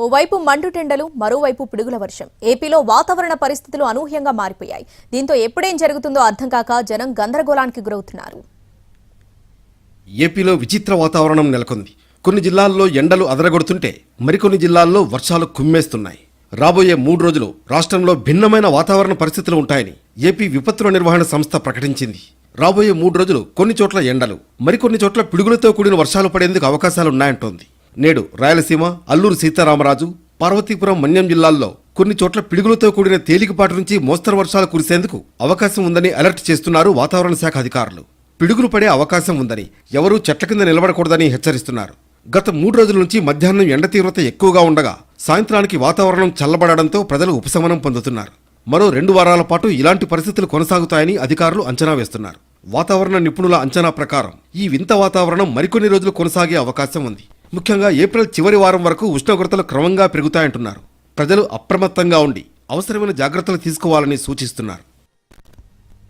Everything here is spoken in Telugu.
ఓవైపు మండుటెండలు, మరోవైపు పిడుగుల వర్షం. ఏపీలో వాతావరణ పరిస్థితులు అనూహ్యంగా మారిపోయాయి. దీంతో ఎప్పుడేం జరుగుతుందో అర్థం కాక జనం గందరగోళానికి గురవుతున్నారు. ఏపీలో విచిత్ర వాతావరణం నెలకొంది. కొన్ని జిల్లాల్లో ఎండలు అదరగొడుతుంటే మరికొన్ని జిల్లాల్లో వర్షాలు కుమ్మేస్తున్నాయి. రాబోయే 3 రోజులు రాష్ట్రంలో భిన్నమైన వాతావరణ పరిస్థితులు ఉంటాయని ఏపీ విపత్తుల నిర్వహణ సంస్థ ప్రకటించింది. రాబోయే 3 రోజులు కొన్ని చోట్ల ఎండలు, మరికొన్ని చోట్ల పిడుగులతో కూడిన వర్షాలు పడేందుకు అవకాశాలున్నాయంటోంది. నేడు రాయలసీమ, అల్లూరు సీతారామరాజు, పార్వతీపురం, మన్యం జిల్లాల్లో కొన్ని చోట్ల పిడుగులతో కూడిన తేలికపాటి నుంచి మోస్తరు వర్షాలు కురిసేందుకు అవకాశం ఉందని అలర్ట్ చేస్తున్నారు వాతావరణ శాఖ అధికారులు. పిడుగులు పడే అవకాశం ఉందని, ఎవరూ చెట్ల కింద నిలబడకూడదని హెచ్చరిస్తున్నారు. గత 3 రోజుల నుంచి మధ్యాహ్నం ఎండ తీవ్రత ఎక్కువగా ఉండగా సాయంత్రానికి వాతావరణం చల్లబడడంతో ప్రజలు ఉపశమనం పొందుతున్నారు. మరో 2 వారాల పాటు ఇలాంటి పరిస్థితులు కొనసాగుతాయని అధికారులు అంచనా వేస్తున్నారు. వాతావరణ నిపుణుల అంచనా ప్రకారం ఈ వింత వాతావరణం మరికొన్ని రోజులు కొనసాగే అవకాశం ఉంది. ముఖ్యంగా ఏప్రిల్ చివరి వారం వరకు ఉష్ణోగ్రతలు క్రమంగా పెరుగుతాయంటున్నారు. ప్రజలు అప్రమత్తంగా ఉండి అవసరమైన జాగ్రత్తలు తీసుకోవాలని సూచిస్తున్నారు.